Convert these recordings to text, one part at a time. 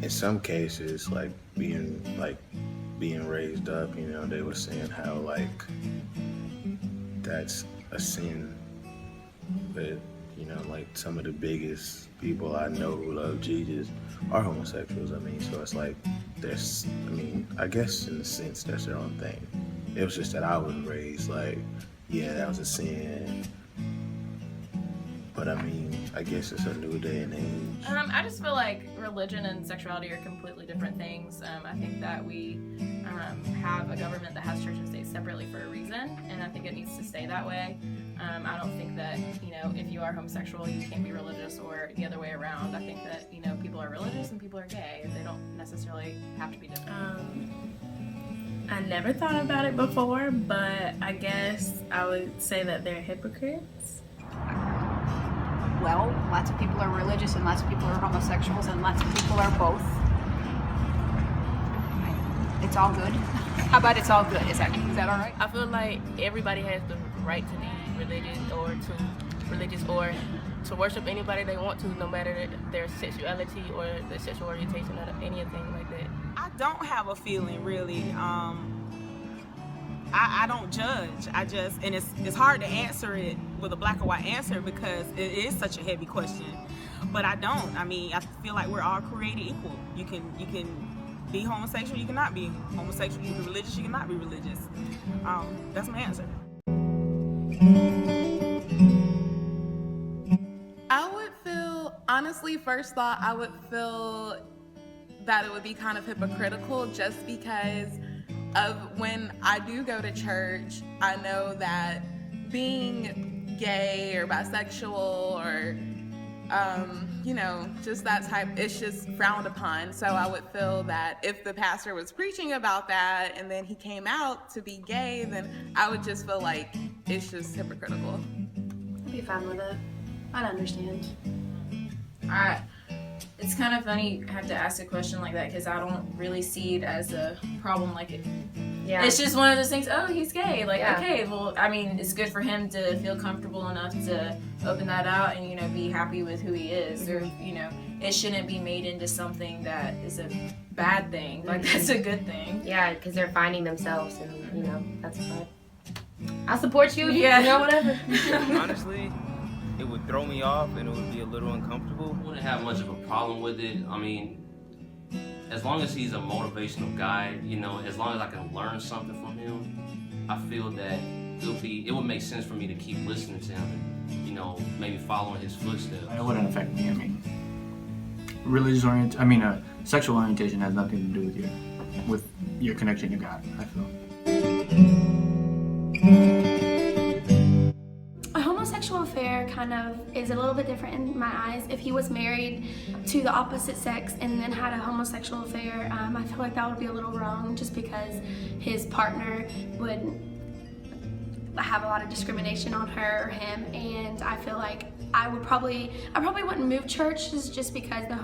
in some cases, like being raised up, they were saying how like that's a sin. But like some of the biggest people I know who love Jesus are homosexuals. So it's like I guess in a sense that's their own thing. It was just that I was raised like, yeah, that was a sin. But I guess it's a new day and age. I just feel like religion and sexuality are completely different things. I think that we have a government that has church and state separately for a reason, and I think it needs to stay that way. I don't think that, if you are homosexual, you can't be religious, or the other way around. I think that, people are religious and people are gay. They don't necessarily have to be different. I never thought about it before, but I guess I would say that they're hypocrites. Well, lots of people are religious and lots of people are homosexuals and lots of people are both. It's all good. How about it's all good? Is that all right? I feel like everybody has the right to be religious or to worship anybody they want to, no matter their sexuality or their sexual orientation or anything like that. I don't have a feeling really. I don't judge. And it's hard to answer it with a black or white answer because it is such a heavy question. But I don't. I feel like we're all created equal. You can be homosexual, you cannot be homosexual. You can be religious, you cannot be religious. That's my answer. I would feel, honestly, first thought, I would feel that it would be kind of hypocritical just because of when I do go to church, I know that being gay or bisexual or, just that type, it's just frowned upon. So I would feel that if the pastor was preaching about that and then he came out to be gay, then I would just feel like it's just hypocritical. I'd be fine with it. I'd understand. It's kind of funny you have to ask a question like that because I don't really see it as a problem. Like it's just one of those things. Oh, he's gay. Okay, well, it's good for him to feel comfortable enough to open that out and be happy with who he is. Or it shouldn't be made into something that is a bad thing. Like that's a good thing. Yeah, because they're finding themselves, and that's fine. I'll support you. Yeah, whatever. Honestly, it would throw me off and it would be a little uncomfortable. I wouldn't have much of a problem with it. As long as he's a motivational guy, as long as I can learn something from him, I feel that it would make sense for me to keep listening to him and, maybe following his footsteps. It wouldn't affect me. Sexual orientation has nothing to do with your connection to God, I feel. A homosexual affair kind of is a little bit different in my eyes. If he was married to the opposite sex and then had a homosexual affair, I feel like that would be a little wrong just because his partner would have a lot of discrimination on her or him, and I feel like I probably wouldn't move churches just because the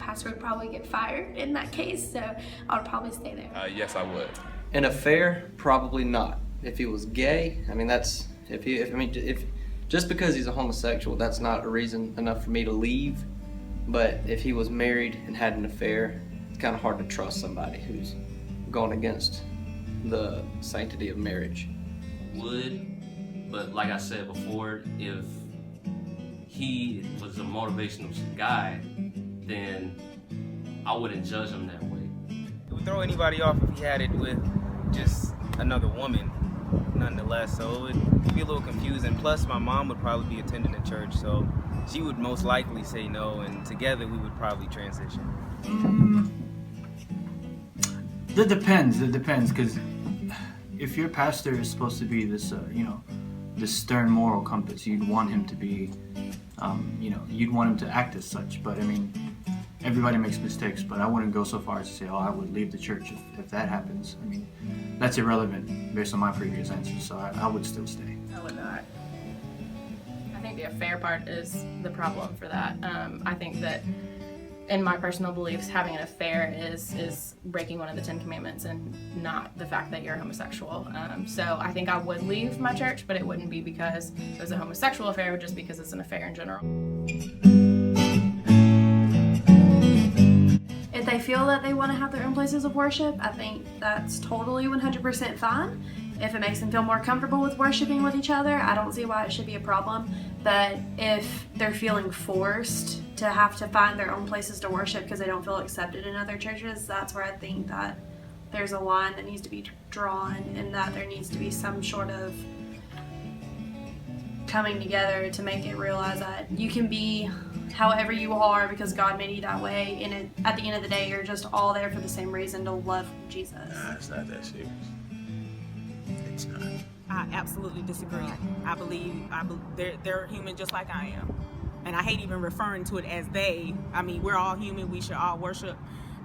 pastor would probably get fired in that case, so I would probably stay there. Yes, I would. An affair, probably not. If he was gay, if just because he's a homosexual, that's not a reason enough for me to leave. But if he was married and had an affair, it's kind of hard to trust somebody who's gone against the sanctity of marriage. Would, but like I said before, if he was a motivational guy, then I wouldn't judge him that way. It would throw anybody off if he had it with just another woman, nonetheless, so it would be a little confusing. Plus, my mom would probably be attending the church, so she would most likely say no, and together we would probably transition. It depends, because if your pastor is supposed to be this, this stern moral compass, you'd want him to be, you'd want him to act as such. But everybody makes mistakes, but I wouldn't go so far as to say, I would leave the church if that happens. That's irrelevant based on my previous answers, so I would still stay. I would not. I think the affair part is the problem for that. I think that, in my personal beliefs, having an affair is breaking one of the 10 Commandments and not the fact that you're homosexual. So I think I would leave my church, but it wouldn't be because it was a homosexual affair, just because it's an affair in general. If they they feel that they want to have their own places of worship, I think that's totally 100% fine. If it makes them feel more comfortable with worshiping with each other, I don't see why it should be a problem. But if they're feeling forced to have to find their own places to worship because they don't feel accepted in other churches, that's where I think that there's a line that needs to be drawn, and that there needs to be some sort of coming together to make it realize that you can be however you are because God made you that way, and at the end of the day, you're just all there for the same reason, to love Jesus. Nah, it's not that serious. It's not. I absolutely disagree. I believe they're human just like I am. And I hate even referring to it as they. I mean, we're all human. We should all worship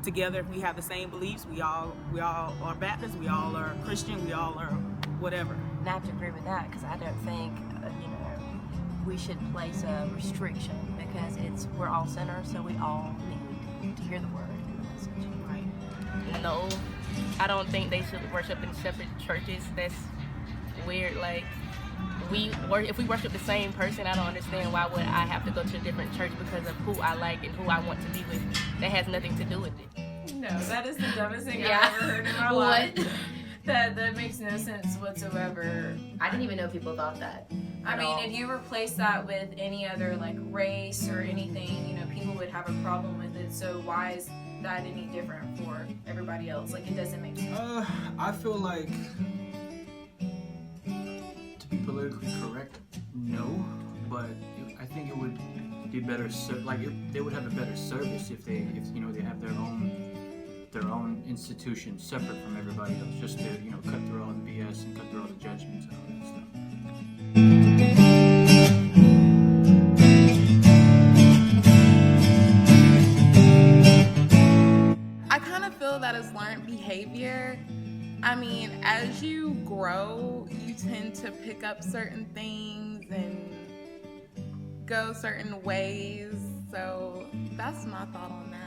together. We have the same beliefs. We all are Baptist. We all are Christian. We all are whatever. Not to agree with that, because I don't think we should place a restriction, because we're all sinners, so we all need to hear the word and the message. Right. No, I don't think they should worship in separate churches. That's weird. Like, if we worship the same person, I don't understand why would I have to go to a different church because of who I like and who I want to be with. That has nothing to do with it. No, that is the dumbest thing I've ever heard in my life. That makes no sense whatsoever. I didn't even know people thought that. I mean, if you replace that with any other like race or anything, people would have a problem with it. So why is that any different for everybody else? Like, it doesn't make sense. I feel like, to be politically correct, no, but I think it would be better. They would have a better service if they have their own institution separate from everybody else, just to cut through all the BS and cut through all the judgments and all that stuff. I kind of feel that as learned behavior. I mean, as you grow, you tend to pick up certain things and go certain ways. So that's my thought on that.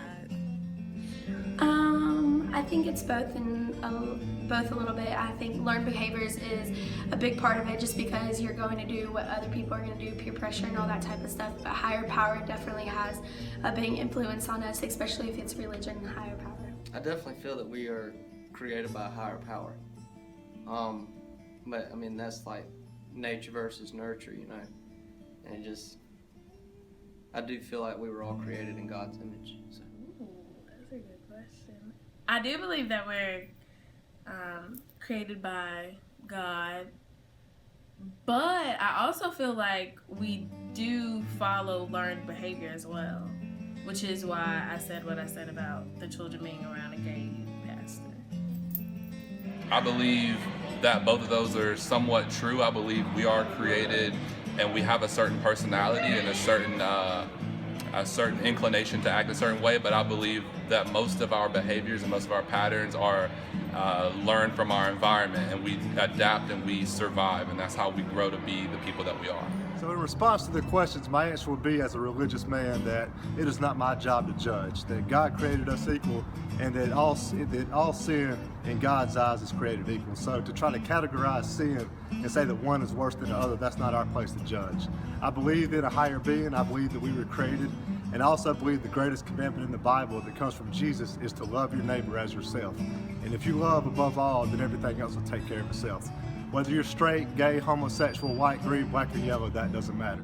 I think it's both a little bit. I think learned behaviors is a big part of it, just because you're going to do what other people are going to do, peer pressure and all that type of stuff. But higher power definitely has a big influence on us, especially if it's religion and higher power. I definitely feel that we are created by a higher power. But I mean, that's like nature versus nurture, and I do feel like we were all created in God's image. So. Ooh, that's a good question. I do believe that we're created by God, but I also feel like we do follow learned behavior as well, which is why I said what I said about the children being around a gay pastor. I believe that both of those are somewhat true. I believe we are created and we have a certain personality and a certain inclination to act a certain way, but I believe that most of our behaviors and most of our patterns are learned from our environment, and we adapt and we survive, and that's how we grow to be the people that we are. So in response to the questions, my answer would be, as a religious man, that it is not my job to judge, that God created us equal, and that all sin in God's eyes is created equal. So to try to categorize sin and say that one is worse than the other, that's not our place to judge. I believe in a higher being. I believe that we were created, and I also believe the greatest commandment in the Bible that comes from Jesus is to love your neighbor as yourself. And if you love above all, then everything else will take care of itself. Whether you're straight, gay, homosexual, white, green, black, or yellow, that doesn't matter.